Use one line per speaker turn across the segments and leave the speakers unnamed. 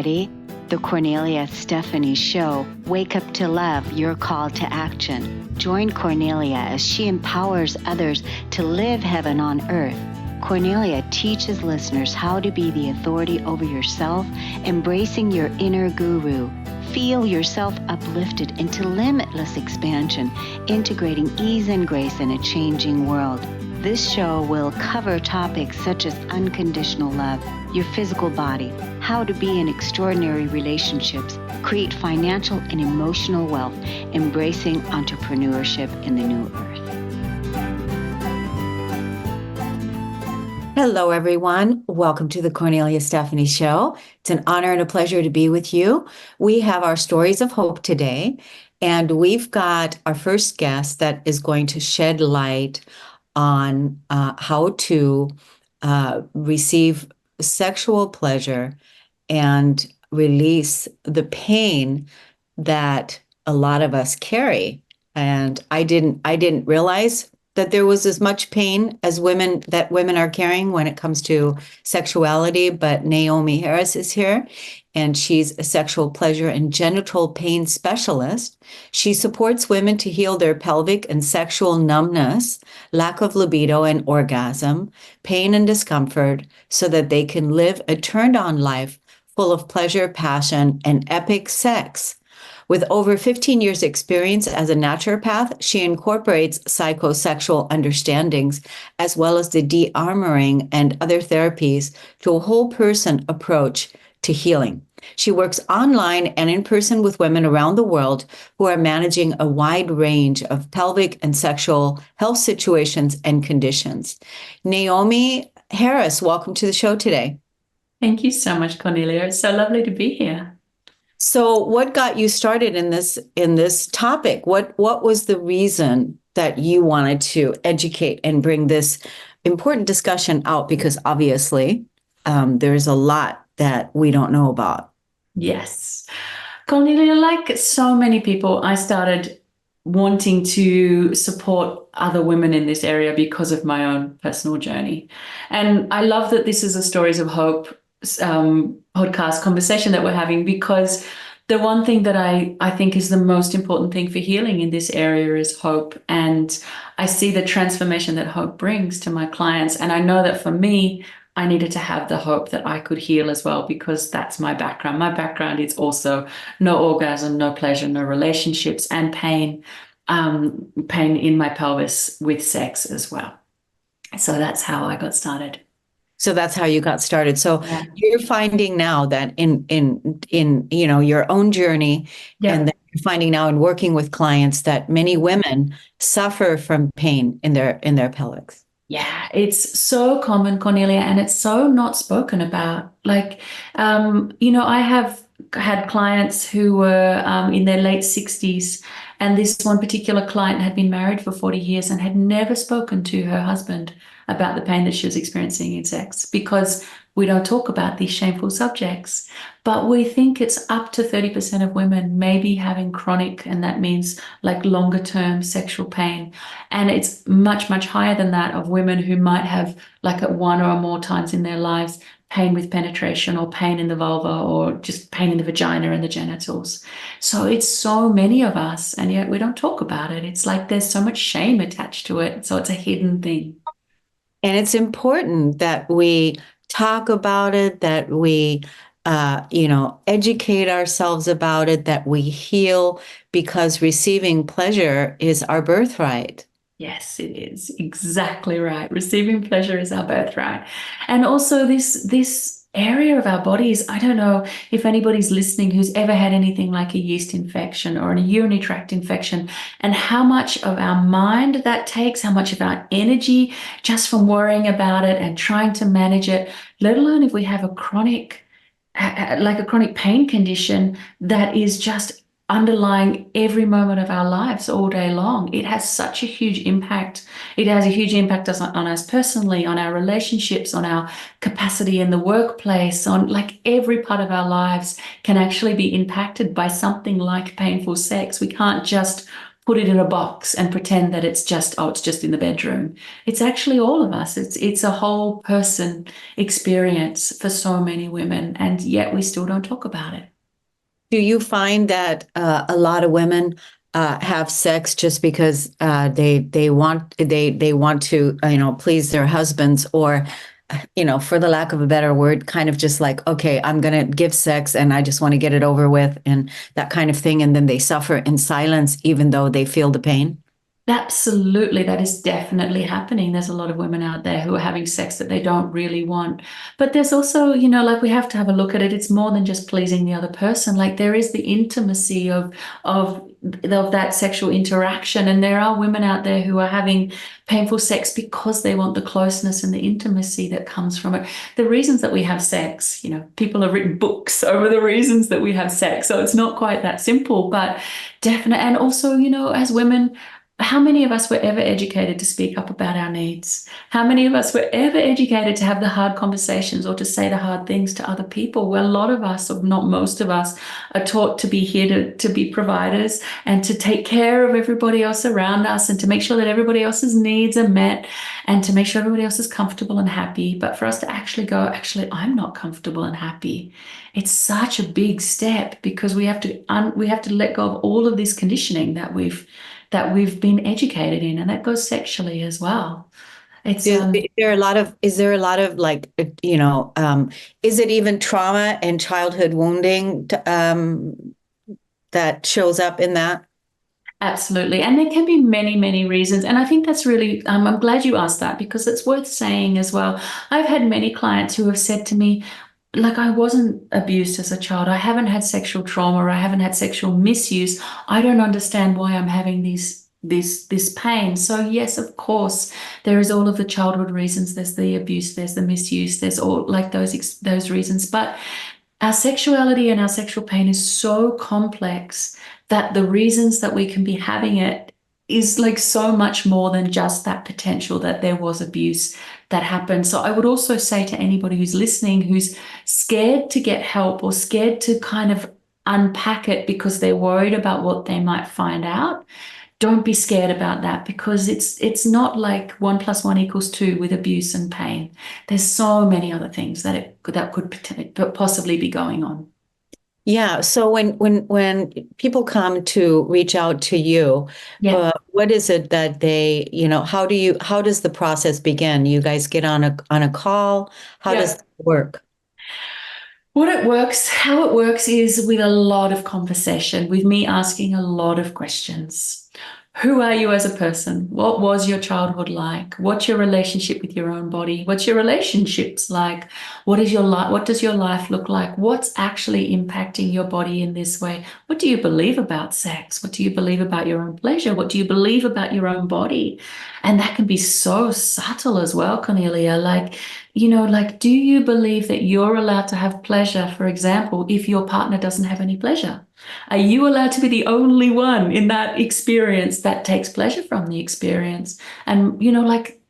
ready? The Kornelia Stephanie Show. Wake up to love, your call to action. Join Kornelia as she empowers others to live heaven on earth. Kornelia teaches listeners how to be the authority over yourself, embracing your inner guru. Feel yourself uplifted into limitless expansion, integrating ease and grace in a changing world. This show will cover topics such as unconditional love, your physical body, how to be in extraordinary relationships, create financial and emotional wealth, embracing entrepreneurship in the new earth.
Hello, everyone. Welcome to the Kornelia Stephanie Show. It's an honor and a pleasure to be with you. We have our stories of hope today, and we've got our first guest that is going to shed light on how to receive sexual pleasure and release the pain that a lot of us carry. And I didn't realize that there was as much pain as women are carrying when it comes to sexuality. But Naomi Harris is here, and she's a sexual pleasure and genital pain specialist. She supports women to heal their pelvic and sexual numbness, lack of libido and orgasm, pain and discomfort, so that they can live a turned-on life full of pleasure, passion, and epic sex. With over 15 years' experience as a naturopath, she incorporates psychosexual understandings as well as the de-armoring and other therapies to a whole person approach to healing. She works online and in person with women around the world who are managing a wide range of pelvic and sexual health situations and conditions. Naomi Harris, welcome to the show today.
Thank you so much, Kornelia. It's so lovely to be here.
So what got you started in this topic? What was the reason that you wanted to educate and bring this important discussion out? Because obviously there's a lot that we don't know about.
Yes. Kornelia, like so many people, I started wanting to support other women in this area because of my own personal journey. And I love that this is a Stories of Hope podcast conversation that we're having, because the one thing that I think is the most important thing for healing in this area is hope. And I see the transformation that hope brings to my clients. And I know that for me, I needed to have the hope that I could heal as well, because that's my background. My background is also no orgasm, no pleasure, no relationships, and pain in my pelvis with sex as well. So that's how I got started.
So that's how you got started. So you're finding now that in your own journey, and then you're finding now in working with clients that many women suffer from pain in their pelvics.
Yeah, it's so common, Kornelia, and it's so not spoken about. Like, I have had clients who were in their late 60s, and this one particular client had been married for 40 years and had never spoken to her husband about the pain that she was experiencing in sex, because we don't talk about these shameful subjects. But we think it's up to 30% of women maybe having chronic, and that means like longer term sexual pain. And it's much, much higher than that of women who might have, like at one or more times in their lives, pain with penetration or pain in the vulva or just pain in the vagina and the genitals. So it's so many of us, and yet we don't talk about it. It's like there's so much shame attached to it. So it's a hidden thing.
And it's important that we talk about it, that we, educate ourselves about it, that we heal, because receiving pleasure is our birthright.
Yes, it is. Exactly right. Receiving pleasure is our birthright. And also this area of our bodies, I don't know if anybody's listening who's ever had anything like a yeast infection or a urinary tract infection, and how much of our mind that takes, how much of our energy just from worrying about it and trying to manage it, let alone if we have a chronic pain condition that is just underlying every moment of our lives all day long. It has such a huge impact. It has a huge impact on us personally, on our relationships, on our capacity in the workplace, on like every part of our lives can actually be impacted by something like painful sex. We can't just put it in a box and pretend that it's just in the bedroom. It's actually all of us. It's a whole person experience for so many women, and yet we still don't talk about it.
Do you find that a lot of women have sex just because they want to please their husbands, or for the lack of a better word, kind of just like, okay, I'm gonna give sex and I just want to get it over with and that kind of thing, and then they suffer in silence even though they feel the pain?
Absolutely, that is definitely happening. There's a lot of women out there who are having sex that they don't really want. But there's also, like we have to have a look at it. It's more than just pleasing the other person. Like there is the intimacy of that sexual interaction. And there are women out there who are having painful sex because they want the closeness and the intimacy that comes from it. The reasons that we have sex, people have written books over the reasons that we have sex. So it's not quite that simple, but definitely. And also, as women, how many of us were ever educated to speak up about our needs? How many of us were ever educated to have the hard conversations or to say the hard things to other people? Well, a lot of us, or not most of us, are taught to be here to be providers and to take care of everybody else around us and to make sure that everybody else's needs are met and to make sure everybody else is comfortable and happy. But for us to actually go, actually, I'm not comfortable and happy. It's such a big step because we have to let go of all of this conditioning that we've been educated in, and that goes sexually as well. It's
Is there a lot of like, is it even trauma and childhood wounding that shows up in that?
Absolutely. And there can be many, many reasons. And I think that's really, I'm glad you asked that because it's worth saying as well. I've had many clients who have said to me, like, I wasn't abused as a child. I haven't had sexual trauma, or I haven't had sexual misuse. I don't understand why I'm having this pain. So yes, of course, there is all of the childhood reasons. There's the abuse, there's the misuse, there's all like those reasons. But our sexuality and our sexual pain is so complex that the reasons that we can be having it is like so much more than just that potential that there was abuse that happened. So I would also say to anybody who's listening, who's scared to get help or scared to kind of unpack it because they're worried about what they might find out, don't be scared about that because it's not like 1 + 1 = 2 with abuse and pain. There's so many other things that could possibly be going on.
Yeah. So when people come to reach out to you,
Yeah.
what is it that they, how does the process begin? You guys get on a call? How does it work?
How it works is with a lot of conversation, with me asking a lot of questions. Who are you as a person? What was your childhood like? What's your relationship with your own body? What's your relationships like? What is your life? What does your life look like? What's actually impacting your body in this way? What do you believe about sex? What do you believe about your own pleasure? What do you believe about your own body? And that can be so subtle as well, Kornelia. Like, do you believe that you're allowed to have pleasure, for example, if your partner doesn't have any pleasure? Are you allowed to be the only one in that experience that takes pleasure from the experience? And, like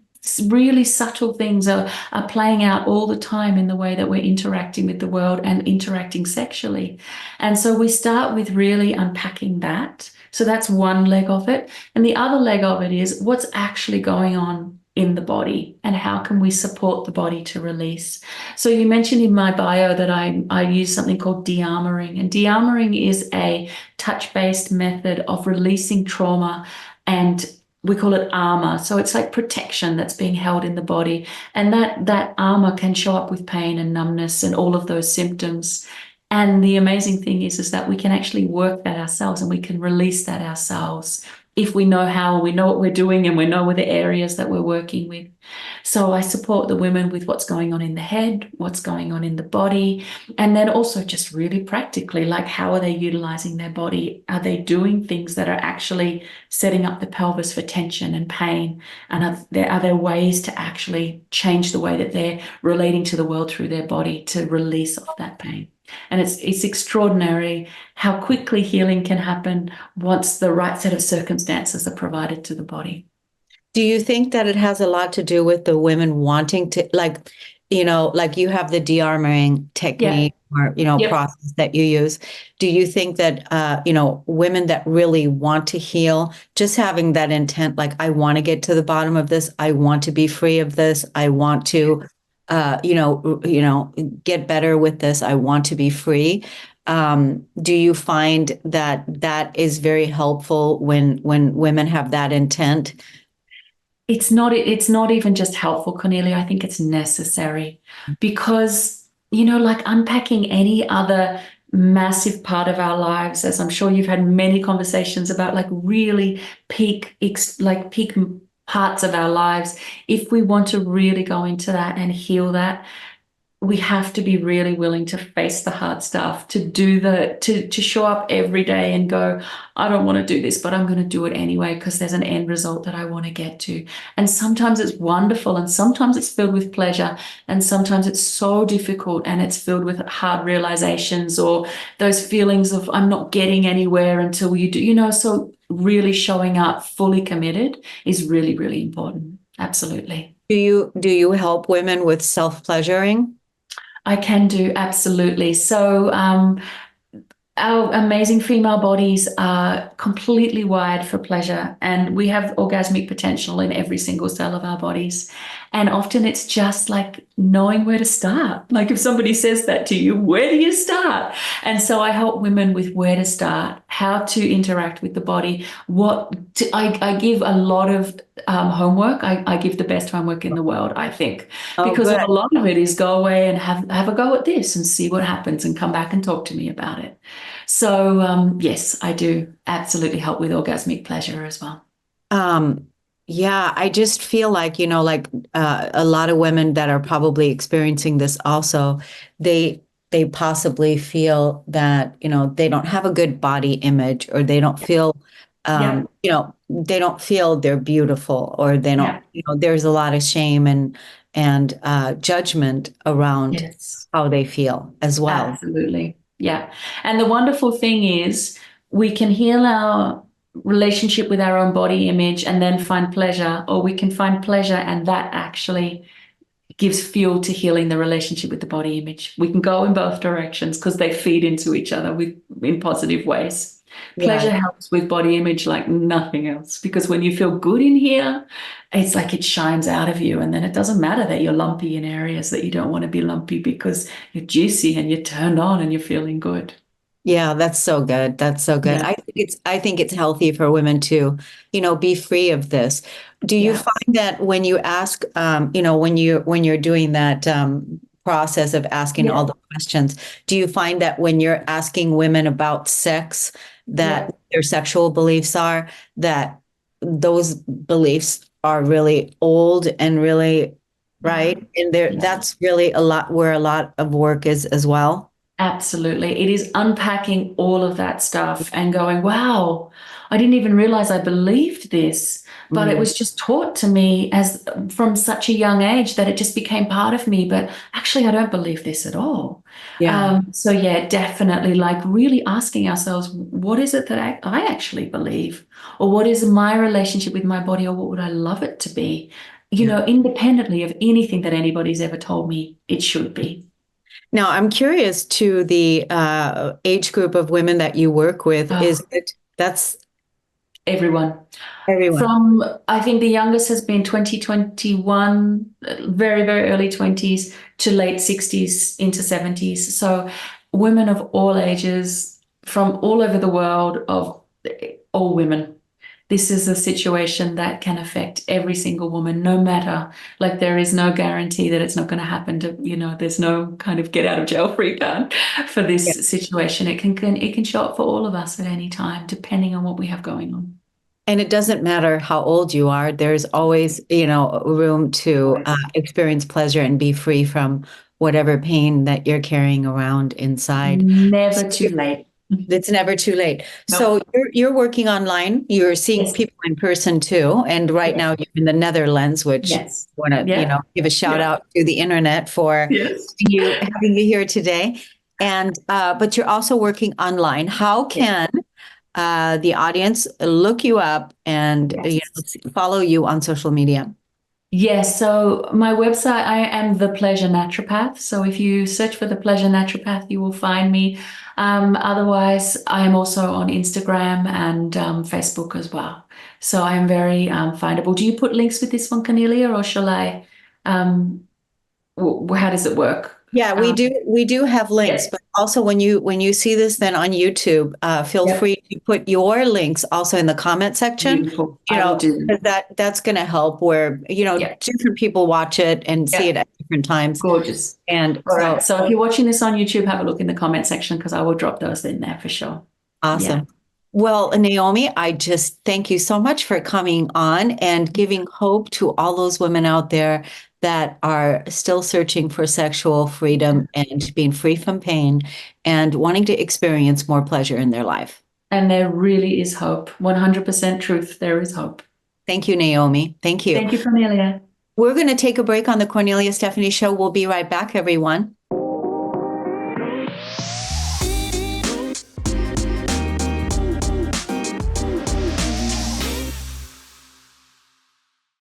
really subtle things are playing out all the time in the way that we're interacting with the world and interacting sexually. And so we start with really unpacking that. So that's one leg of it. And the other leg of it is what's actually going on in the body and how can we support the body to release. So you mentioned in my bio that I use something called de-armoring, and de-armoring is a touch-based method of releasing trauma, and we call it armor. So it's like protection that's being held in the body, and that armor can show up with pain and numbness and all of those symptoms. And the amazing thing is that we can actually work that ourselves and we can release that ourselves if we know how, we know what we're doing, and we know where the areas that we're working with. So I support the women with what's going on in the head, what's going on in the body, and then also just really practically, like how are they utilizing their body? Are they doing things that are actually setting up the pelvis for tension and pain? And are there ways to actually change the way that they're relating to the world through their body to release off that pain? And it's extraordinary how quickly healing can happen once the right set of circumstances are provided to the body.
Do you think that it has a lot to do with the women wanting to, like, like you have the de-armoring
Yeah.
technique or,
Yep.
process that you use. Do you think that, women that really want to heal, just having that intent, like, I want to get to the bottom of this, I want to be free of this, I want to, get better with this, I want to be free. Do you find that that is very helpful when women have that intent?
It's not even just helpful, Cornelia. I think it's necessary because, like unpacking any other massive part of our lives, as I'm sure you've had many conversations about, like really peak parts of our lives. If we want to really go into that and heal that, we have to be really willing to face the hard stuff, to show up every day and go, I don't want to do this, but I'm going to do it anyway because there's an end result that I want to get to. And sometimes it's wonderful, and sometimes it's filled with pleasure, and sometimes it's so difficult and it's filled with hard realizations or those feelings of I'm not getting anywhere until you do, so really showing up fully committed is really, really important. Absolutely.
Do you help women with self-pleasuring?
I can do, absolutely. So, our amazing female bodies are completely wired for pleasure, and we have orgasmic potential in every single cell of our bodies. And often it's just like knowing where to start. Like if somebody says that to you, where do you start? And so I help women with where to start, how to interact with the body. I give a lot of homework. I give the best homework in the world, I think,
Oh,
because
good.
a lot of it is go away and have a go at this and see what happens and come back and talk to me about it. So, yes, I do absolutely help with orgasmic pleasure as well.
Yeah, I just feel like, a lot of women that are probably experiencing this also, they possibly feel that, they don't have a good body image, or they don't feel,
Yeah,
they don't feel they're beautiful, or they don't,
yeah,
there's a lot of shame and judgment around
yes,
how they feel as well.
absolutely. Yeah. And the wonderful thing is we can heal our relationship with our own body image and then find pleasure, or we can find pleasure and that actually gives fuel to healing the relationship with the body image. We can go in both directions because they feed into each other in positive ways.
Yeah.
Pleasure helps with body image like nothing else because when you feel good in here, it's like it shines out of you. And then it doesn't matter that you're lumpy in areas that you don't want to be lumpy because you're juicy and you're turned on and you're feeling good.
Yeah, that's so good. That's so good.
Yeah.
I think it's healthy for women to, be free of this. Do you
Yeah.
find that when you ask, when you're doing that process of asking all
Yeah.
the questions, do you find that when you're asking women about sex,
Yeah.
that their sexual beliefs are, that those beliefs are really old and really
Yeah.
right? And there,
Yeah.
that's really a lot where a lot of work is as well.
Absolutely. It is unpacking all of that stuff and going, wow, I didn't even realize I believed this, but it
Mm,
was just taught to me as from such a young age that it just became part of me. But actually, I don't believe this at all.
yeah.
So yeah, definitely like really asking ourselves, what is it that I actually believe? Or what is my relationship with my body? Or what would I love it to be?
Yeah.
Independently of anything that anybody's ever told me it should be.
Now, I'm curious to the age group of women that you work with.
Oh,
Is it that's
everyone.
everyone?
From, I think the youngest has been 2021, very, very early 20s to late 60s into 70s. So women of all ages from all over the world, of all women. This is a situation that can affect every single woman, no matter, like there is no guarantee that it's not going to happen there's no kind of get out of jail free card for
Yeah.
this situation. It can show up for all of us at any time, depending on what we have going on.
And it doesn't matter how old you are, there's always, room to
Always.
experience pleasure and be free from whatever pain that you're carrying around inside. So
Never too late.
it's never too late.
No.
So you're working online, you're seeing
Yes.
people in person too. And right
Yes.
now you're in the Netherlands, which I
Yes.
want to,
Yeah.
give a shout
Yeah.
out to the internet for
Yes.
having you here today. And but you're also working online. How
Yes.
can the audience look you up and
Yes.
follow you on social media?
Yes, so my website, I am the Pleasure Naturopath. So if you search for the Pleasure Naturopath, you will find me. Otherwise, I am also on Instagram and Facebook as well. So I am very findable. Do you put links with this one, Cornelia, or shall I? Um, how does it work?
Yeah, we
Um,
do have links,
yeah,
but also when you see this then on YouTube, feel
yeah,
free to put your links also in the comment section,
beautiful. I will do.
'cause that's going to help where,
Yeah,
different people watch it and see
yeah,
it at different times.
gorgeous.
And
All
so
right. So if you're watching this on YouTube, have a look in the comment section because I will drop those in there for sure. Yeah.
awesome. Well, Naomi, I just thank you so much for coming on and giving hope to all those women out there that are still searching for sexual freedom and being free from pain and wanting to experience more pleasure in their life.
And there really is hope. 100% truth. There is hope.
Thank you, Naomi. Thank you.
Thank you, Cornelia.
We're going to take a break on the Kornelia Stephanie Show. We'll be right back, everyone.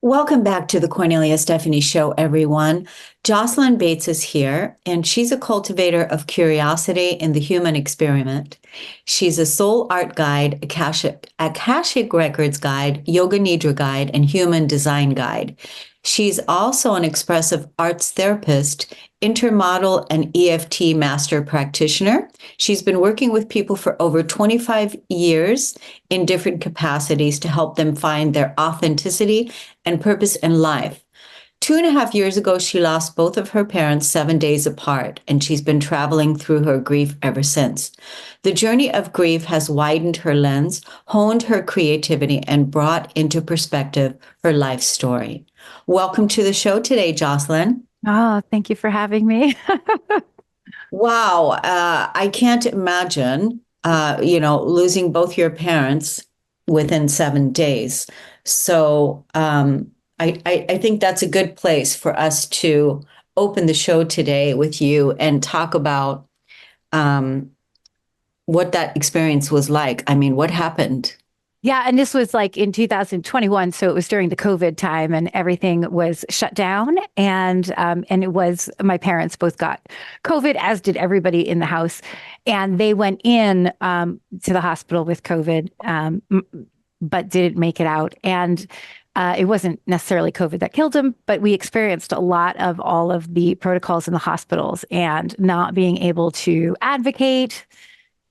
Welcome back to the Kornelia Stephanie Show, everyone. Jocelyn Bates is here, and she's a cultivator of curiosity in the human experiment. She's a soul art guide, Akashic Records guide, Yoga Nidra guide, and human design guide. She's also an expressive arts therapist, intermodel, and EFT master practitioner. She's been working with people for over 25 years in different capacities to help them find their authenticity and purpose in life. 2.5 years ago, she lost both of her parents 7 days apart, and she's been traveling through her grief ever since. The journey of grief has widened her lens, honed her creativity, and brought into perspective her life story. Welcome to the show today, Jocelyn.
Oh, thank you for having me.
Wow, I can't imagine, losing both your parents within 7 days. So I think that's a good place for us to open the show today with you and talk about what that experience was like. I mean, what happened?
Yeah, and this was like in 2021, so it was during the COVID time, and everything was shut down. And it was my parents both got COVID, as did everybody in the house, and they went in to the hospital with COVID, but didn't make it out. And it wasn't necessarily COVID that killed them, but we experienced a lot of all of the protocols in the hospitals and not being able to advocate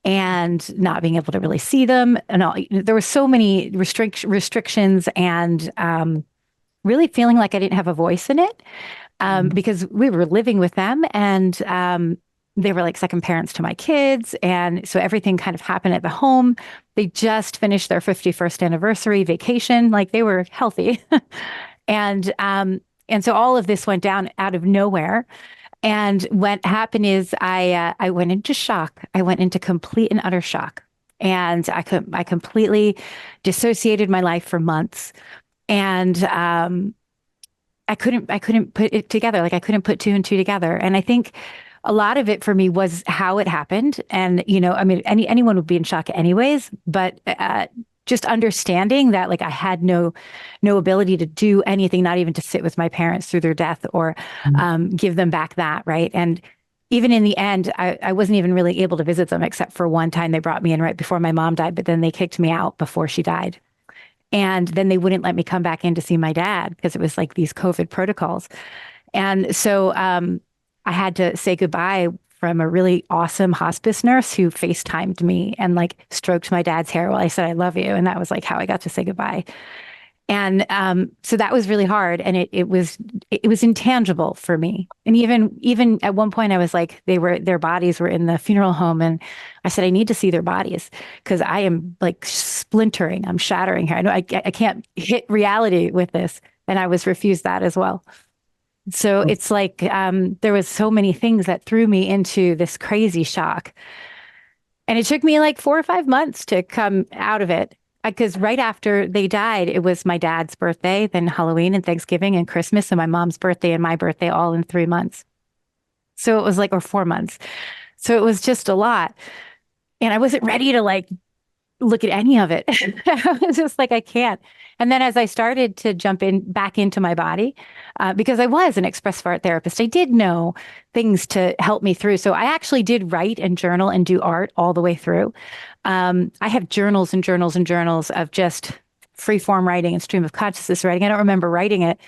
and not being able to really see them. And all, there were so many restrictions and really feeling like I didn't have a voice in it because we were living with them and they were like second parents to my kids. And so everything kind of happened at the home. They just finished their 51st anniversary vacation, like they were healthy. And so all of this went down out of nowhere. And what happened is I went into shock. I went into complete and utter shock. And I completely dissociated my life for months. And I couldn't put it together. Like I couldn't put two and two together. And I think a lot of it for me was how it happened. And, I mean, anyone would be in shock anyways, but just understanding that like I had no ability to do anything, not even to sit with my parents through their death or give them back that, right? And even in the end, I wasn't even really able to visit them except for one time they brought me in right before my mom died, but then they kicked me out before she died. And then they wouldn't let me come back in to see my dad because it was like these COVID protocols. And so I had to say goodbye from a really awesome hospice nurse who FaceTimed me and like stroked my dad's hair while I said, I love you. And that was like how I got to say goodbye. And so that was really hard. And it was intangible for me. And even at one point I was like, their bodies were in the funeral home. And I said, I need to see their bodies because I am like splintering. I'm shattering here. I know I can't hit reality with this. And I was refused that as well. So it's like there was so many things that threw me into this crazy shock. And it took me like 4 or 5 months to come out of it because right after they died, it was my dad's birthday, then Halloween and Thanksgiving and Christmas and my mom's birthday and my birthday all in 3 months. So it was like, or 4 months. So it was just a lot. And I wasn't ready to like look at any of it. I was just like, I can't. And then as I started to jump back into my body, because I was an expressive art therapist, I did know things to help me through. So I actually did write and journal and do art all the way through. I have journals and journals and journals of just free form writing and stream of consciousness writing. I don't remember writing it,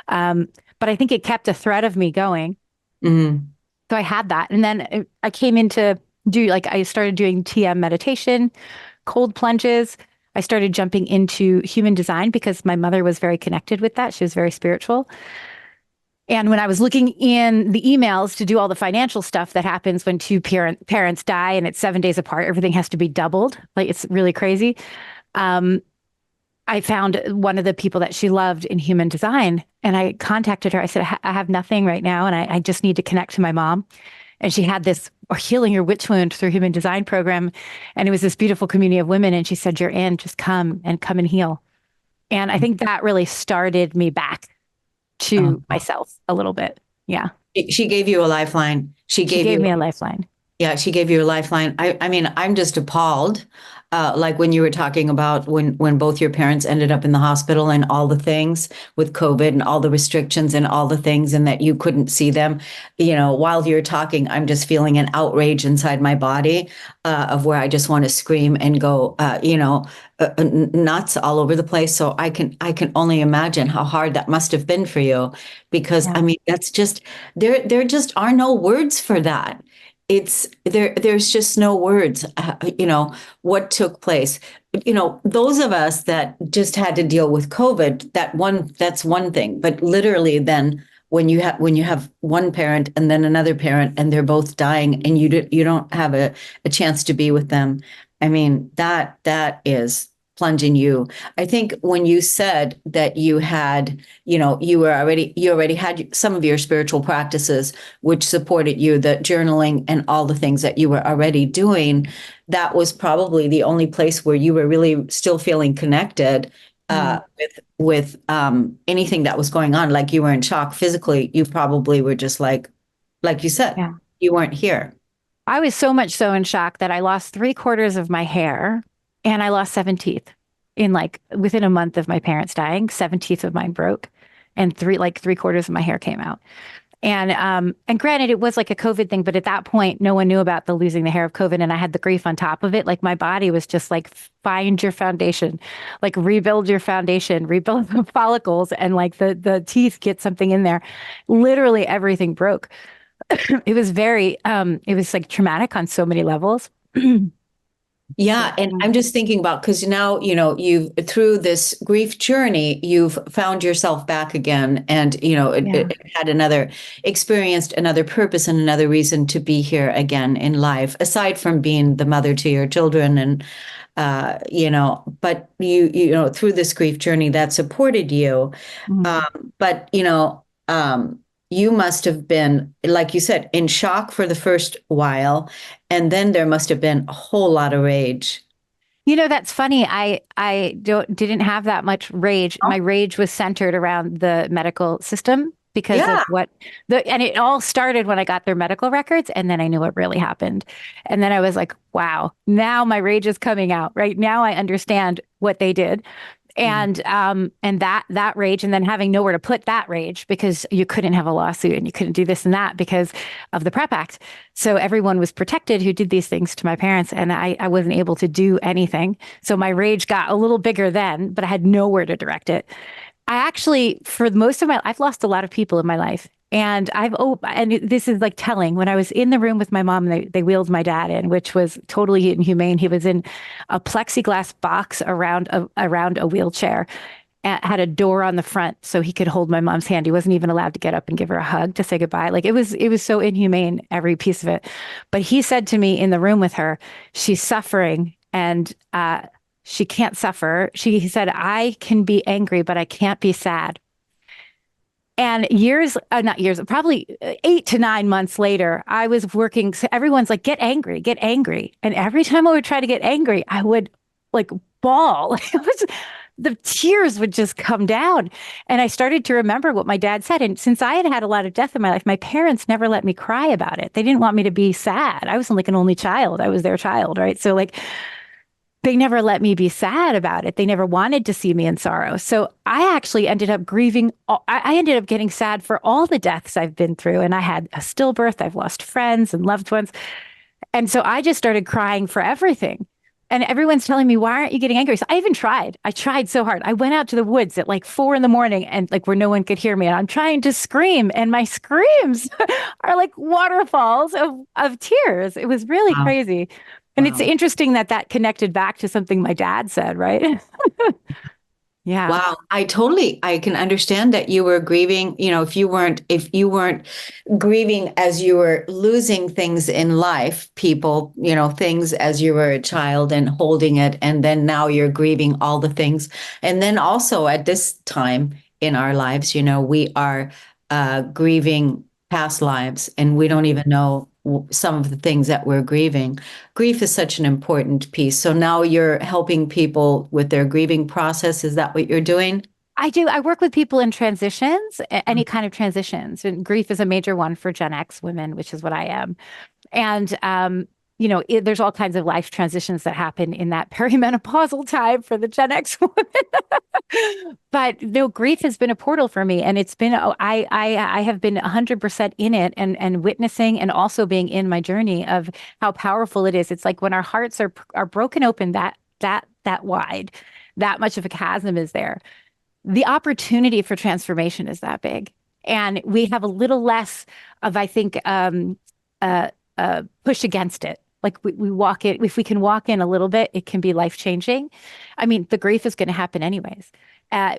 but I think it kept a thread of me going.
Mm-hmm.
So I had that. And then I came into I started doing TM meditation, cold plunges. I started jumping into human design because my mother was very connected with that. She was very spiritual. And when I was looking in the emails to do all the financial stuff that happens when two parents die and it's 7 days apart, everything has to be doubled. Like, it's really crazy. I found one of the people that she loved in human design, and I contacted her. I said, I have nothing right now, and I just need to connect to my mom. And she had this Healing Your Witch Wound through Human Design program. And it was this beautiful community of women. And she said, you're in, just come and heal. And I think that really started me back to myself a little bit. Yeah.
She gave you a lifeline. She gave
me a lifeline.
Yeah, she gave you a lifeline. I mean, I'm just appalled. Like when you were talking about when both your parents ended up in the hospital and all the things with COVID and all the restrictions and all the things, and that you couldn't see them. While you're talking, I'm just feeling an outrage inside my body of where I just want to scream and go, nuts all over the place. So I can only imagine how hard that must have been for you, because I mean, that's just there just are no words for that. There's just no words, what took place. Those of us that just had to deal with COVID, that's one thing. But literally then when you have one parent and then another parent and they're both dying and you don't have a chance to be with them. I mean, that is plunging you. I think when you said that you had, you already had some of your spiritual practices which supported you, the journaling and all the things that you were already doing, that was probably the only place where you were really still feeling connected with anything that was going on. Like, you were in shock physically. You probably were just like you said, you weren't here.
I was so much so in shock that I lost 3/4 of my hair. And I lost 7 teeth within a month of my parents dying. 7 teeth of mine broke, and 3/4 of my hair came out. And granted, it was like a COVID thing, but at that point, no one knew about the losing the hair of COVID, and I had the grief on top of it. Like, my body was just like, find your foundation, like rebuild your foundation, rebuild the follicles, and like the teeth, get something in there. Literally everything broke. It was it was like traumatic on so many levels.
Yeah. And I'm just thinking about, because now, you've, through this grief journey, you've found yourself back again, and, it had experienced another purpose and another reason to be here again in life, aside from being the mother to your children. And, but through this grief journey that supported you. But, you must have been, like you said, in shock for the first while, and then there must have been a whole lot of rage.
That's funny. I didn't have that much rage. My rage was centered around the medical system because of and it all started when I got their medical records, and then I knew what really happened. And then I was like, wow, now my rage is coming out. Right now I understand what they did. And that rage, and then having nowhere to put that rage, because you couldn't have a lawsuit and you couldn't do this and that because of the PrEP Act. So everyone was protected who did these things to my parents, and I wasn't able to do anything. So my rage got a little bigger then, but I had nowhere to direct it. I actually, for most of I've lost a lot of people in my life. And and this is like telling, when I was in the room with my mom, they wheeled my dad in, which was totally inhumane. He was in a plexiglass box around a wheelchair, and had a door on the front so he could hold my mom's hand. He wasn't even allowed to get up and give her a hug to say goodbye. Like, it was so inhumane, every piece of it. But he said to me in the room with her, she's suffering, and she can't suffer. He said, I can be angry, but I can't be sad. And probably 8 to 9 months later, I was working. So everyone's like, get angry, get angry. And every time I would try to get angry, I would like bawl. The tears would just come down. And I started to remember what my dad said. And since I had a lot of death in my life, my parents never let me cry about it. They didn't want me to be sad. I was like an only child. I was their child, right? So like, they never let me be sad about it. They never wanted to see me in sorrow. So I actually ended up grieving. I ended up getting sad for all the deaths I've been through. And I had a stillbirth. I've lost friends and loved ones. And so I just started crying for everything. And everyone's telling me, why aren't you getting angry? So I even tried. I tried so hard. I went out to the woods at like 4 a.m. and like where no one could hear me. And I'm trying to scream. And my screams are like waterfalls of tears. It was really
Wow.
crazy. And it's
Wow.
interesting that that connected back to something my dad said, right? Yeah.
Wow. I can understand that you were grieving, if you weren't grieving as you were losing things in life, people, things as you were a child and holding it. And then now you're grieving all the things. And then also at this time in our lives, we are grieving past lives and we don't even know some of the things that we're grieving. Grief is such an important piece. So now you're helping people with their grieving process. Is that what you're doing?
I do. I work with people in transitions, any kind of transitions. And grief is a major one for Gen X women, which is what I am. And, there's all kinds of life transitions that happen in that perimenopausal time for the Gen X woman. But no, grief has been a portal for me. And it's been, I have been 100% in it and witnessing and also being in my journey of how powerful it is. It's like when our hearts are broken open that wide, that much of a chasm is there. The opportunity for transformation is that big. And we have a little less of, I think, push against it. Like we walk in, if we can walk in a little bit, it can be life changing. I mean, the grief is going to happen anyways.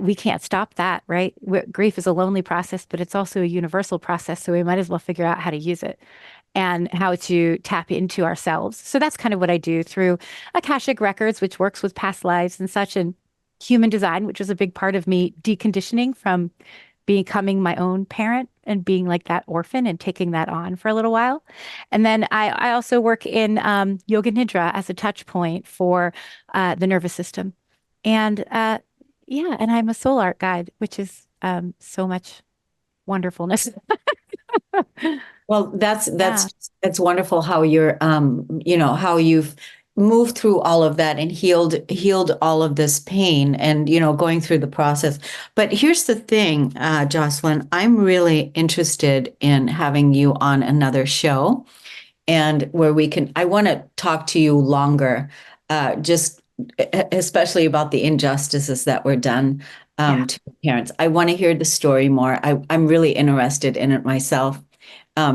We can't stop that, right? Grief is a lonely process, but it's also a universal process. So we might as well figure out how to use it and how to tap into ourselves. So that's kind of what I do through Akashic Records, which works with past lives and such, and human design, which is a big part of me deconditioning from becoming my own parent and being like that orphan and taking that on for a little while. And then I also work in yoga nidra as a touch point for the nervous system. And and I'm a soul art guide, which is so much wonderfulness.
Well, that's
Yeah.
that's wonderful how you're how you've moved through all of that and healed all of this pain and going through the process. But here's the thing, Jocelyn, I'm really interested in having you on another show and where I want to talk to you longer, just especially about the injustices that were done to parents. I want to hear the story more. I'm really interested in it myself.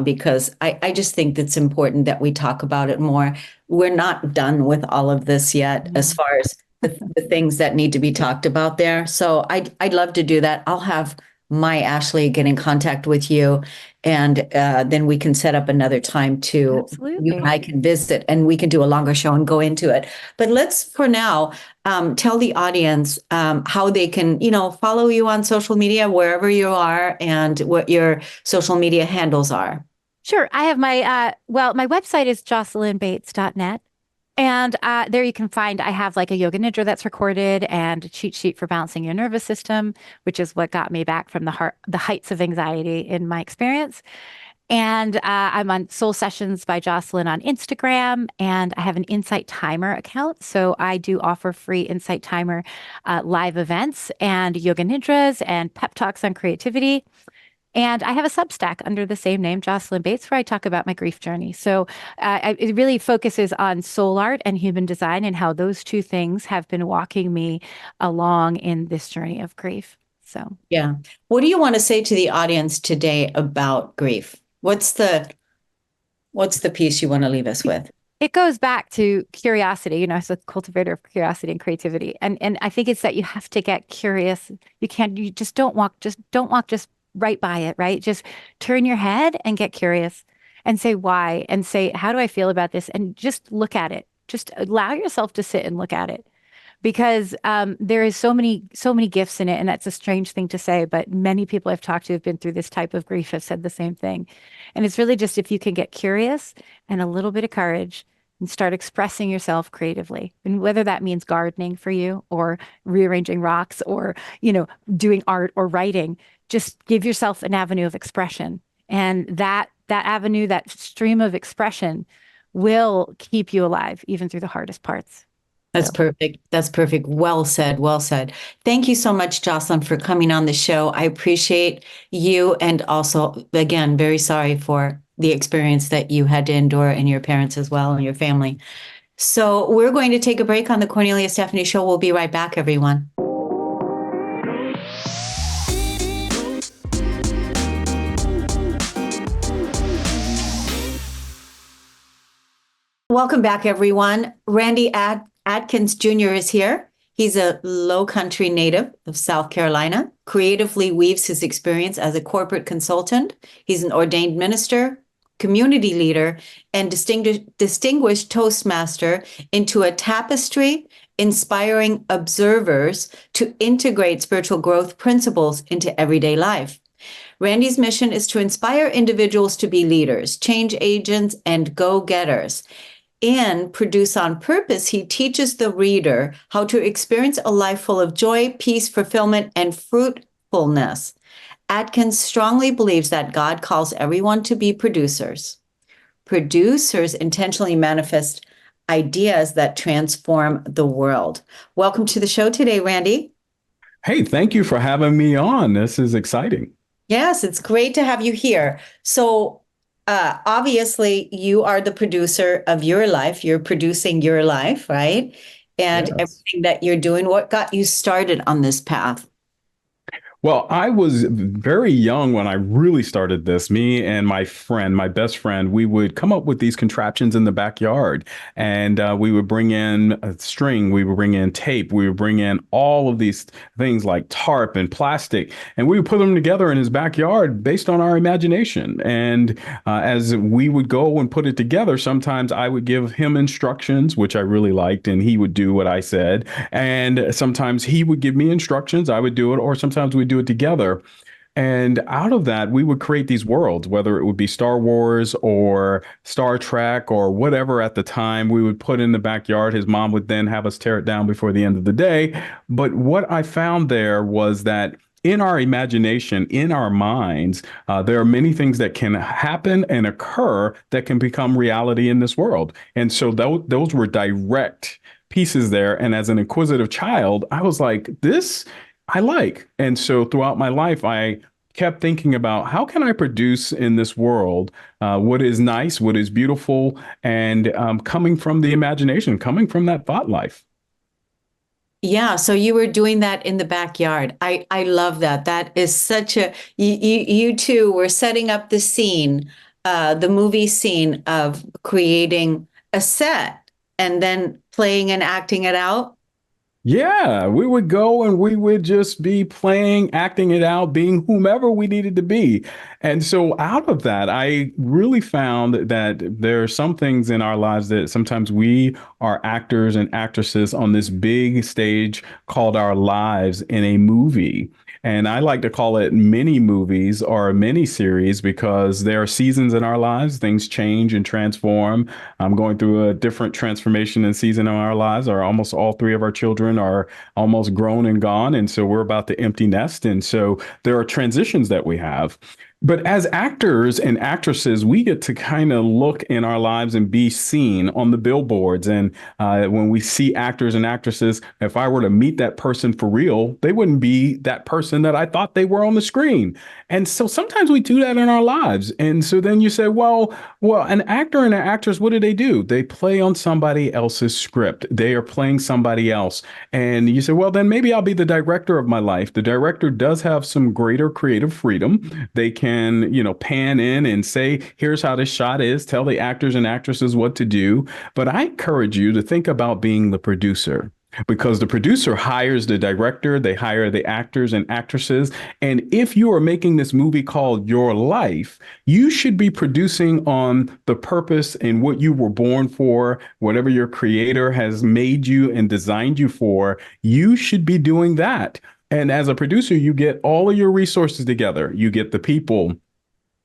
Because I just think it's important that we talk about it more. We're not done with all of this yet, as far as the things that need to be talked about there. So I'd love to do that. I'll have my Ashley get in contact with you, and then we can set up another time to
Absolutely.
you and I can visit, and we can do a longer show and go into it. But let's, for now, tell the audience how they can, follow you on social media wherever you are, and what your social media handles are.
Sure. I have my website is jocelynbates.net. And there you can find, I have like a yoga nidra that's recorded and a cheat sheet for balancing your nervous system, which is what got me back from the heights of anxiety in my experience. And I'm on Soul Sessions by Jocelyn on Instagram, and I have an Insight Timer account. So I do offer free Insight Timer live events and yoga nidras and pep talks on creativity. And I have a Substack under the same name, Jocelyn Bates, where I talk about my grief journey. So it really focuses on soul art and human design and how those two things have been walking me along in this journey of grief. So,
yeah. What do you want to say to the audience today about grief? What's the piece you want to leave us with?
it goes back to curiosity, as a cultivator of curiosity and creativity. And I think it's that you have to get curious. You just don't walk just right by it, right? Just turn your head and get curious and say why and say, how do I feel about this? And just look at it. Just allow yourself to sit and look at it. Because there is so many gifts in it. And that's a strange thing to say, but many people I've talked to who've been through this type of grief have said the same thing. And it's really just if you can get curious and a little bit of courage and start expressing yourself creatively. And whether that means gardening for you or rearranging rocks or, doing art or writing, just give yourself an avenue of expression. And that avenue, that stream of expression will keep you alive, even through the hardest parts.
That's perfect. That's perfect. Well said. Well said. Thank you so much, Jocelyn, for coming on the show. I appreciate you. And also, again, very sorry for the experience that you had to endure and your parents as well and your family. So we're going to take a break on the Kornelia Stephanie Show. We'll be right back, everyone. Welcome back, everyone. Randy Adkins Jr. is here. He's a Low Country native of South Carolina, creatively weaves his experience as a corporate consultant. He's an ordained minister, community leader, and distinguished Toastmaster into a tapestry inspiring observers to integrate spiritual growth principles into everyday life. Randy's mission is to inspire individuals to be leaders, change agents, and go-getters. In Produce on Purpose, he teaches the reader how to experience a life full of joy, peace, fulfillment, and fruitfulness. Atkins strongly believes that God calls everyone to be producers. Producers intentionally manifest ideas that transform the world. Welcome to the show today, Randy.
Hey, thank you for having me on. This is exciting.
Yes, it's great to have you here. So, obviously, you are the producer of your life. You're producing your life, right? And
Yes.
everything that you're doing. What got you started on this path?
Well, I was very young when I really started this. Me and my friend, my best friend, we would come up with these contraptions in the backyard, and we would bring in a string, we would bring in tape, we would bring in all of these things like tarp and plastic, and we would put them together in his backyard based on our imagination. And as we would go and put it together, sometimes I would give him instructions, which I really liked, and he would do what I said. And sometimes he would give me instructions, I would do it, or sometimes we'd do it together. And out of that, we would create these worlds, whether it would be Star Wars or Star Trek or whatever at the time we would put in the backyard. His mom would then have us tear it down before the end of the day. But what I found there was that in our imagination, in our minds, there are many things that can happen and occur that can become reality in this world. And so those were direct pieces there. And as an inquisitive child, I was like, this I like. And so throughout my life, I kept thinking about how can I produce in this world what is nice, what is beautiful, and coming from the imagination, coming from that thought life.
Yeah, so you were doing that in the backyard. I love that. That is such a you two were setting up the scene, the movie scene of creating a set and then playing and acting it out.
Yeah, we would go and we would just be playing, acting it out, being whomever we needed to be. And so out of that, I really found that there are some things in our lives that sometimes we are actors and actresses on this big stage called our lives in a movie. And I like to call it mini movies or mini series because there are seasons in our lives. Things change and transform. I'm going through a different transformation and season in our lives. Or almost all three of our children are almost grown and gone. And so we're about to empty nest. And so there are transitions that we have. But as actors and actresses, we get to kind of look in our lives and be seen on the billboards. And when we see actors and actresses, if I were to meet that person for real, they wouldn't be that person that I thought they were on the screen. And so sometimes we do that in our lives. And so then you say, well, an actor and an actress, what do? They play on somebody else's script. They are playing somebody else. And you say, well, then maybe I'll be the director of my life. The director does have some greater creative freedom. They can, pan in and say, here's how this shot is, tell the actors and actresses what to do. But I encourage you to think about being the producer. Because the producer hires the director, they hire the actors and actresses. And if you are making this movie called Your Life, you should be producing on the purpose and what you were born for, whatever your creator has made you and designed you for. You should be doing that. And as a producer, you get all of your resources together. You get the people,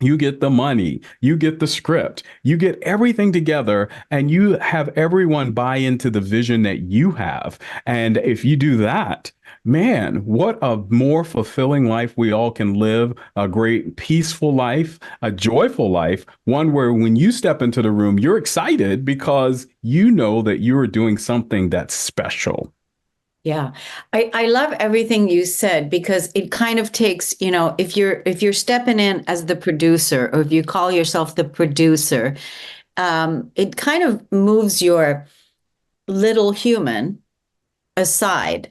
you get the money, you get the script, you get everything together, and you have everyone buy into the vision that you have. And if you do that, man, what a more fulfilling life we all can live, a great peaceful life, a joyful life, one where when you step into the room, you're excited because you know that you are doing something that's special.
Yeah. I love everything you said because it kind of takes, if you're stepping in as the producer or if you call yourself the producer, it kind of moves your little human aside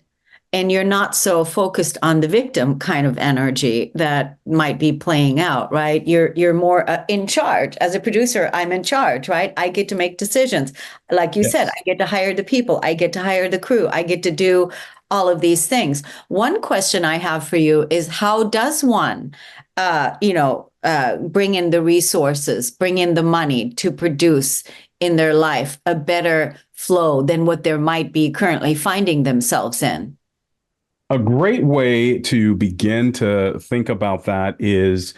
and you're not so focused on the victim kind of energy that might be playing out, right? You're more in charge. As a producer, I'm in charge, right? I get to make decisions. Like you said,
Yes.
I get to hire the people, I get to hire the crew, I get to do all of these things. One question I have for you is how does one bring in the resources, bring in the money to produce in their life a better flow than what they might be currently finding themselves in?
A great way to begin to think about that is,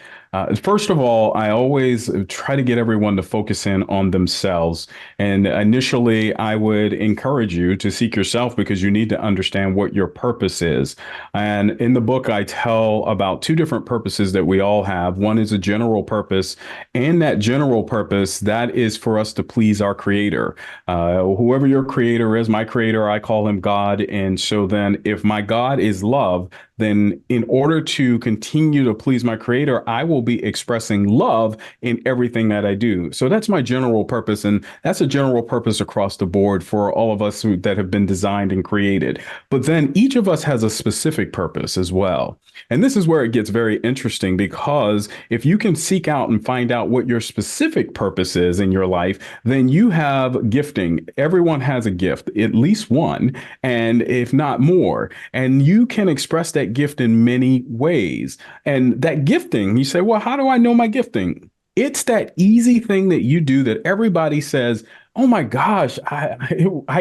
first of all, I always try to get everyone to focus in on themselves. And initially, I would encourage you to seek yourself because you need to understand what your purpose is. And in the book, I tell about two different purposes that we all have. One is a general purpose, and that general purpose, that is for us to please our creator. Whoever your creator is, my creator, I call him God. And so then if my God is love, then in order to continue to please my creator, I will be expressing love in everything that I do. So that's my general purpose. And that's a general purpose across the board for all of us that have been designed and created. But then each of us has a specific purpose as well. And this is where it gets very interesting because if you can seek out and find out what your specific purpose is in your life, then you have gifting. Everyone has a gift, at least one, and if not more. And you can express that gift in many ways. And that gifting, you say, well, how do I know my gifting? It's that easy thing that you do that everybody says, oh my gosh,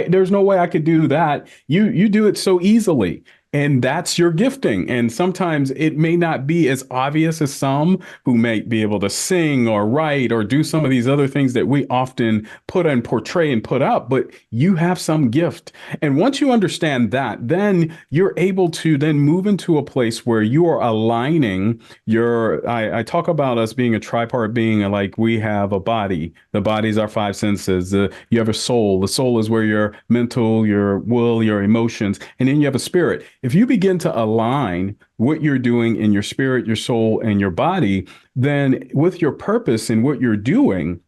there's no way I could do that. You do it so easily. And that's your gifting. And sometimes it may not be as obvious as some who may be able to sing or write or do some of these other things that we often put and portray and put up, but you have some gift. And once you understand that, then you're able to then move into a place where you are aligning I talk about us being a tripart being, like we have a body. The body's our five senses. You have a soul. The soul is where your mental, your will, your emotions, and then you have a spirit. If you begin to align what you're doing in your spirit, your soul, and your body, then with your purpose and what you're doing,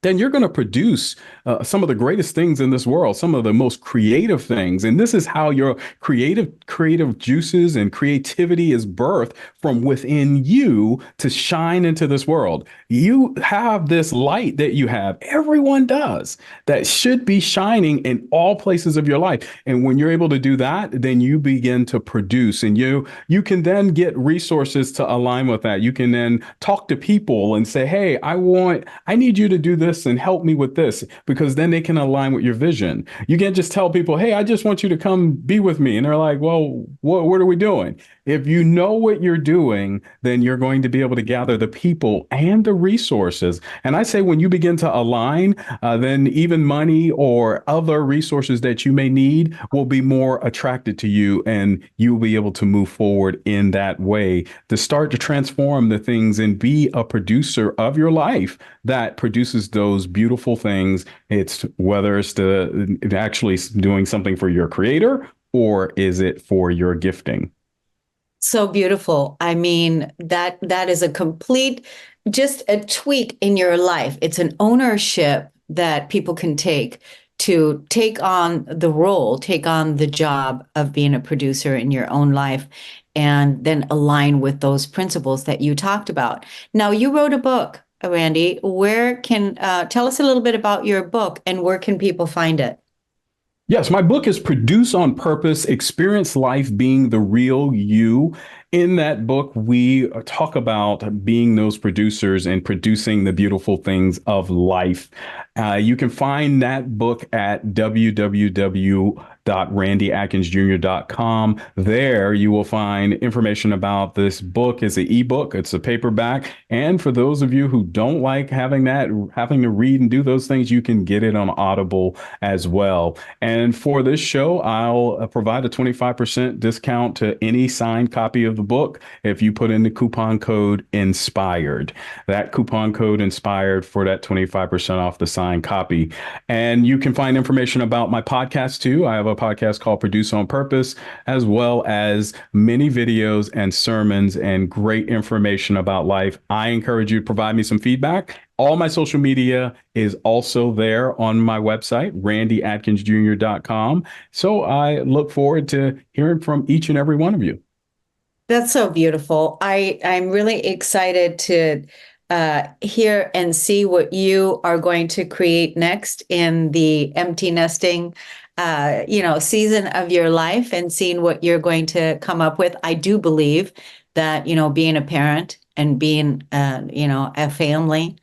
then you're going to produce some of the greatest things in this world, some of the most creative things. And this is how your creative juices and creativity is birthed from within you to shine into this world. You have this light that you have. Everyone does. That should be shining in all places of your life. And when you're able to do that, then you begin to produce, and you can then get resources to align with that. You can then talk to people and say, hey, I need you to do this and help me with this, because then they can align with your vision. You can't just tell people, hey, I just want you to come be with me. And they're like, well, what are we doing? If you know what you're doing, then you're going to be able to gather the people and the resources. And I say when you begin to align, then even money or other resources that you may need will be more attracted to you, and you'll be able to move forward in that way to start to transform the things and be a producer of your life that produces those beautiful things. It's whether it's actually doing something for your creator or is it for your gifting.
So beautiful. I mean, that is a complete, just a tweak in your life. It's an ownership that people can to take on the role, take on the job of being a producer in your own life, and then align with those principles that you talked about. Now, you wrote a book, Randy. Where can tell us a little bit about your book and where can people find it?
Yes, my book is Produce on Purpose, Experience Life Being the Real You. In that book, we talk about being those producers and producing the beautiful things of life. You can find that book at www www.randyatkinsjr.com. There you will find information about this book. It's an ebook, it's a paperback. And for those of you who don't like having to read and do those things, you can get it on Audible as well. And for this show, I'll provide a 25% discount to any signed copy of the book if you put in the coupon code INSPIRED. That coupon code INSPIRED for that 25% off the signed copy. And you can find information about my podcast too. I have a podcast called Produce on Purpose, as well as many videos and sermons and great information about life. I encourage you to provide me some feedback. All my social media is also there on my website, randyatkinsjr.com. So I look forward to hearing from each and every one of you.
That's so beautiful. I'm really excited to hear and see what you are going to create next in the empty nesting season of your life, and seeing what you're going to come up with. I do believe that, being a parent and being, a family,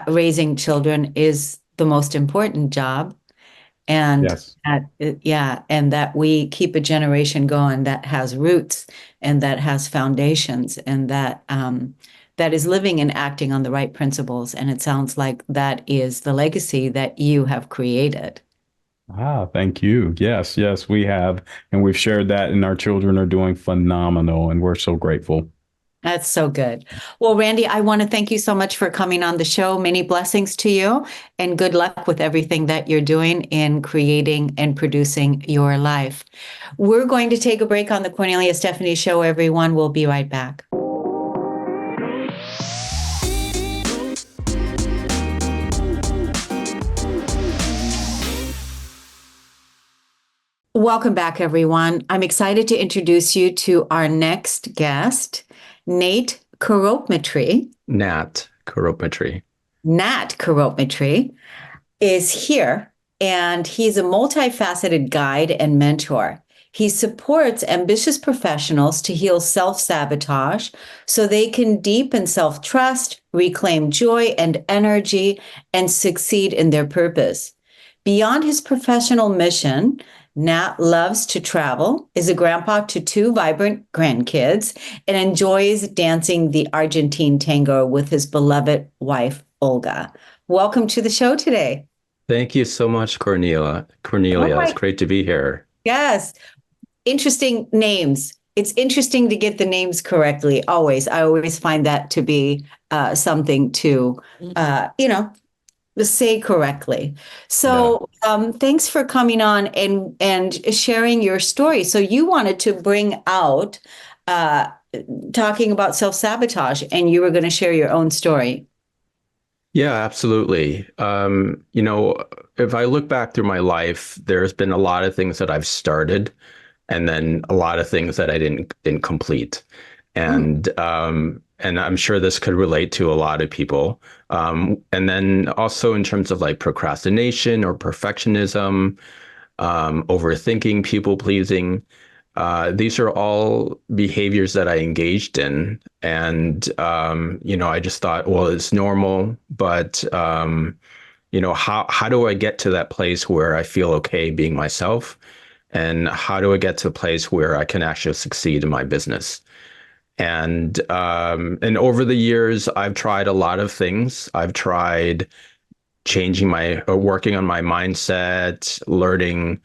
raising children is the most important job. And
Yes.
and that we keep a generation going that has roots and that has foundations, and that is living and acting on the right principles. And it sounds like that is the legacy that you have created.
Thank you. Yes, we have. And we've shared that, and our children are doing phenomenal, and we're so grateful.
That's so good. Well, Randy, I want to thank you so much for coming on the show. Many blessings to you, and good luck with everything that you're doing in creating and producing your life. We're going to take a break on the Kornelia Stephanie Show, everyone. We'll be right back. Welcome back, everyone. I'm excited to introduce you to our next guest, Nat Couropmitree.
Nat Couropmitree.
Nat Couropmitree is here, and he's a multifaceted guide and mentor. He supports ambitious professionals to heal self-sabotage so they can deepen self-trust, reclaim joy and energy, and succeed in their purpose. Beyond his professional mission, Nat loves to travel, is a grandpa to 2 vibrant grandkids, and enjoys dancing the Argentine tango with his beloved wife, Olga. Welcome to the show today.
Thank you so much, Cornelia. It's great to be here.
Yes. Interesting names. It's interesting to get the names correctly, always. I always find that to be something to, say correctly. So thanks for coming on and sharing your story. So you wanted to bring out talking about self-sabotage, and you were going to share your own story.
Yeah, absolutely. If I look back through my life, there's been a lot of things that I've started, and then a lot of things that I didn't complete. And I'm sure this could relate to a lot of people. And then also in terms of like procrastination or perfectionism, overthinking, people pleasing, these are all behaviors that I engaged in. And, I just thought, well, it's normal, but, how do I get to that place where I feel okay being myself? And how do I get to a place where I can actually succeed in my business? And over the years, I've tried a lot of things. I've tried working on my mindset, learning,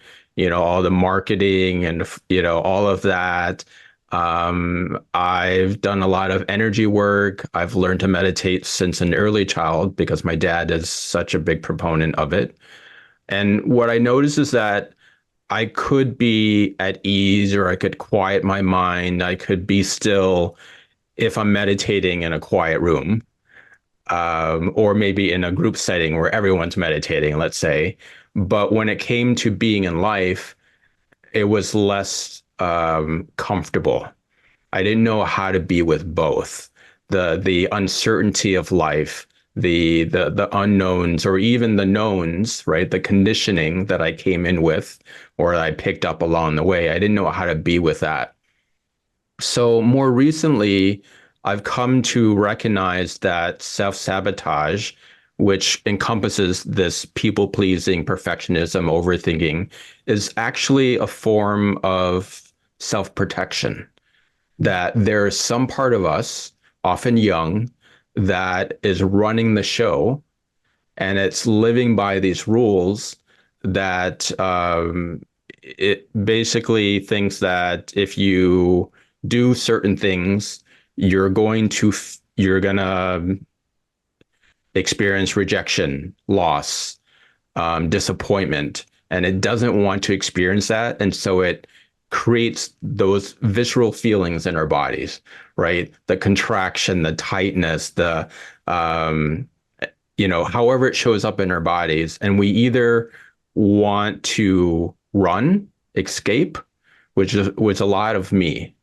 all the marketing and, all of that. I've done a lot of energy work. I've learned to meditate since an early child because my dad is such a big proponent of it. And what I noticed is that I could be at ease, or I could quiet my mind. I could be still if I'm meditating in a quiet room, or maybe in a group setting where everyone's meditating, let's say. But when it came to being in life, it was less comfortable. I didn't know how to be with both the uncertainty of life, the unknowns, or even the knowns, right? The conditioning that I came in with, or I picked up along the way. I didn't know how to be with that. So more recently, I've come to recognize that self-sabotage which encompasses this people-pleasing, perfectionism, overthinking, is actually a form of self-protection. That there's some part of us, often young, that is running the show, and it's living by these rules that it basically thinks that if you do certain things, you're gonna experience rejection, loss, disappointment, and it doesn't want to experience that, and so it creates those visceral feelings in our bodies, right? The contraction, the tightness, the however it shows up in our bodies, and we either want to run, escape, which was a lot of me.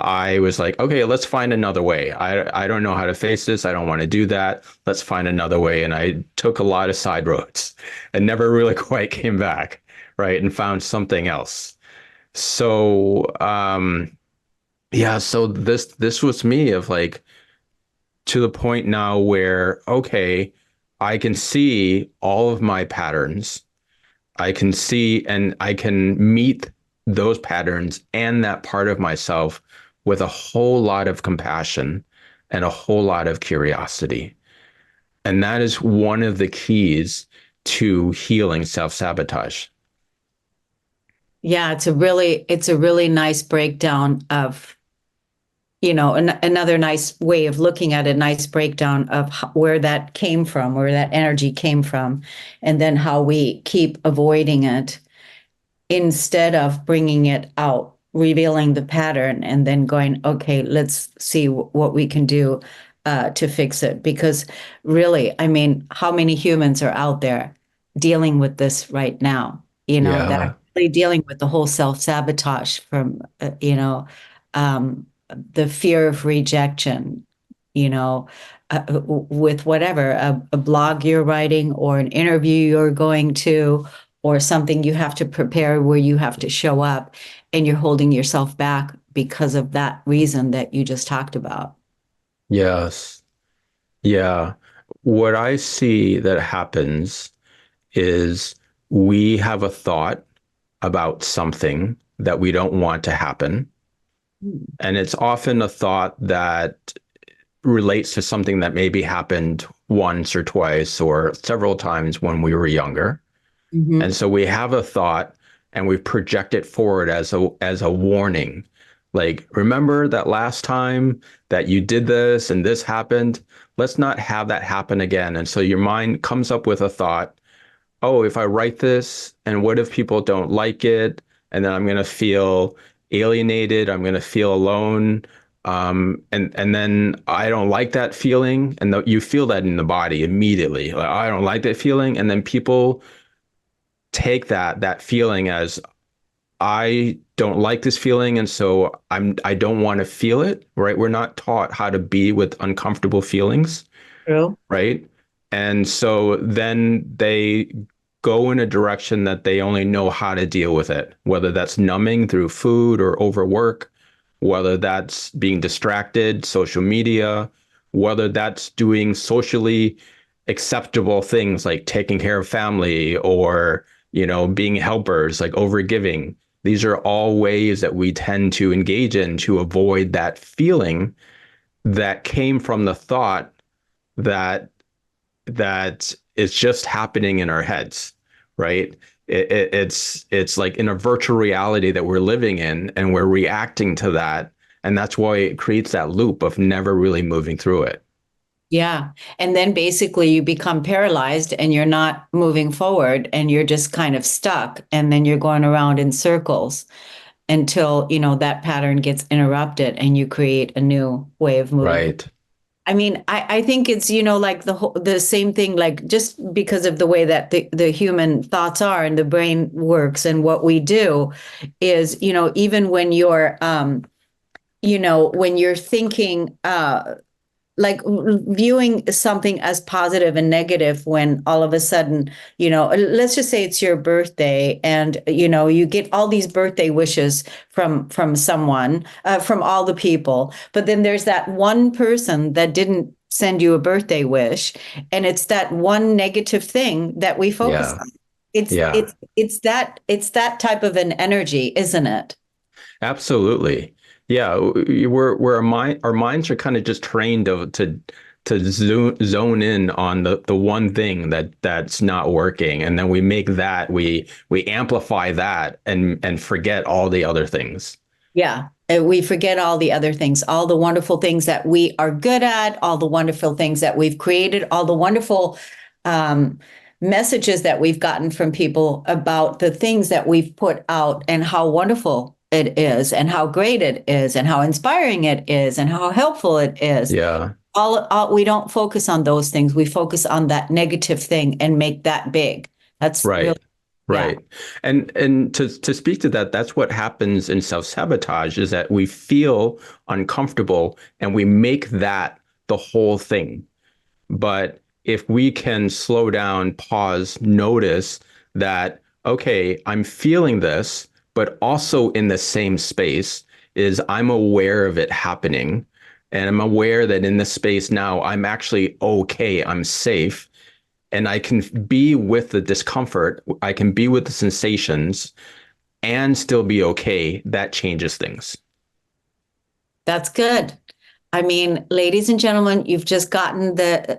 I was like, okay, let's find another way. I don't know how to face this. I don't want to do that. Let's find another way. And I took a lot of side roads and never really quite came back, right? And found something else. So, so this was me, of like, to the point now where, okay, I can see all of my patterns. I can see and I can meet those patterns and that part of myself with a whole lot of compassion and a whole lot of curiosity. And that is one of the keys to healing self-sabotage.
Yeah, it's a really nice breakdown of, another nice way of looking at a nice breakdown of where that came from, where that energy came from, and then how we keep avoiding it instead of bringing it out, revealing the pattern, and then going, okay, let's see what we can do to fix it. Because really, I mean, how many humans are out there dealing with this right now? That are really dealing with the whole self-sabotage from, the fear of rejection, with whatever, a blog you're writing or an interview you're going to, or something you have to prepare where you have to show up and you're holding yourself back because of that reason that you just talked about.
Yes. Yeah. What I see that happens is we have a thought about something that we don't want to happen. And it's often a thought that relates to something that maybe happened once or twice or several times when we were younger.
Mm-hmm.
And so we have a thought and we project it forward as a warning. Like, remember that last time that you did this and this happened? Let's not have that happen again. And so your mind comes up with a thought, oh, if I write this, and what if people don't like it? And then I'm going to feel alienated. I'm going to feel alone. And then I don't like that feeling. And you feel that in the body immediately. Like, I don't like that feeling. And then people take that feeling as, I don't like this feeling, and so I don't want to feel it, right? We're not taught how to be with uncomfortable feelings.
True.
Right? And so then they go in a direction that they only know how to deal with it, whether that's numbing through food or overwork, whether that's being distracted, social media, whether that's doing socially acceptable things like taking care of family or, being helpers, like overgiving. These are all ways that we tend to engage in to avoid that feeling that came from the thought that it's just happening in our heads, right? It's like in a virtual reality that we're living in, and we're reacting to that, and that's why it creates that loop of never really moving through it.
Yeah. And then basically you become paralyzed and you're not moving forward and you're just kind of stuck. And then you're going around in circles until, that pattern gets interrupted and you create a new way of moving.
Right.
I mean, I think it's, like the same thing, like just because of the way that the human thoughts are and the brain works and what we do is, even when you're, when you're thinking, like viewing something as positive and negative, when all of a sudden, let's just say it's your birthday and, you get all these birthday wishes from someone, from all the people. But then there's that one person that didn't send you a birthday wish, and it's that one negative thing that we focus
Yeah.
on. It's
Yeah.
it's that type of an energy, isn't it?
Absolutely. Yeah, we're our minds are kind of just trained to zone in on the one thing that's not working, and then we make that we amplify that and forget all the other things.
Yeah. We forget all the other things, all the wonderful things that we are good at, all the wonderful things that we've created, all the wonderful messages that we've gotten from people about the things that we've put out and how wonderful it is and how great it is and how inspiring it is and how helpful it is.
Yeah.
All we don't focus on those things. We focus on that negative thing and make that big. That's
Right.
really,
Right. And to speak to that, that's what happens in self-sabotage, is that we feel uncomfortable and we make that the whole thing. But if we can slow down, pause, notice that, okay, I'm feeling this, but also in the same space is I'm aware of it happening. And I'm aware that in this space now, I'm actually okay, I'm safe. And I can be with the discomfort, I can be with the sensations and still be okay. That changes things.
that's good. I mean, ladies and gentlemen, you've just gotten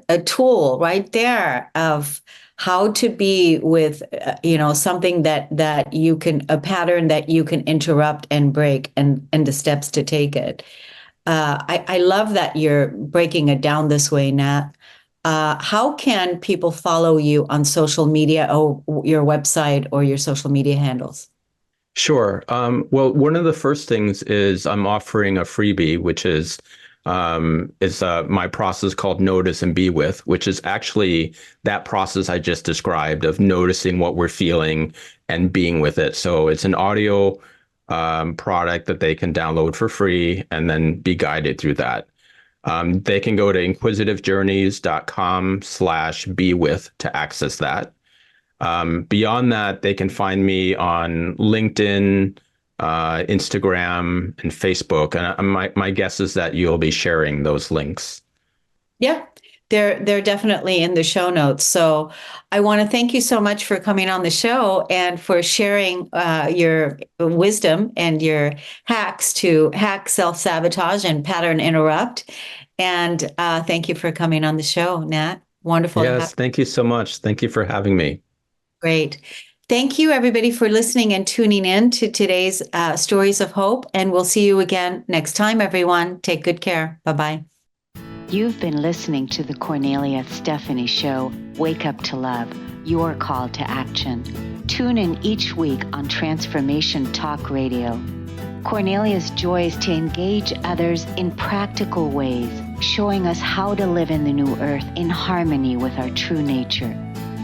a tool right there of how to be with, something that you can, a pattern that you can interrupt and break, and the steps to take it. I love that you're breaking it down this way, Nat. How can people follow you on social media, or your website or your social media handles?
Sure. Well, one of the first things is I'm offering a freebie, which is my process called Notice and Be With, which is actually that process I just described of noticing what we're feeling and being with it. So it's an audio product that they can download for free and then be guided through that. They can go to inquisitivejourneys.com/bewith to access that. Beyond that, they can find me on LinkedIn, Instagram, and Facebook. And my guess is that you'll be sharing those links.
Yeah, they're definitely in the show notes. So I want to thank you so much for coming on the show and for sharing your wisdom and your hacks to hack self-sabotage and pattern interrupt. And thank you for coming on the show, Nat. Wonderful to have
Yes, thank you so much. Thank you for having me.
Great. Thank you, everybody, for listening and tuning in to today's Stories of Hope. And we'll see you again next time, everyone. Take good care. Bye-bye.
You've been listening to the Kornelia Stephanie Show, Wake Up to Love, your call to action. Tune in each week on Transformation Talk Radio. Kornelia's joy is to engage others in practical ways, showing us how to live in the new earth in harmony with our true nature.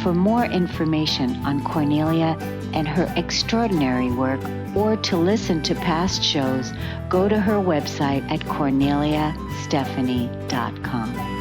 For more information on Kornelia and her extraordinary work, or to listen to past shows, go to her website at korneliastephanie.com.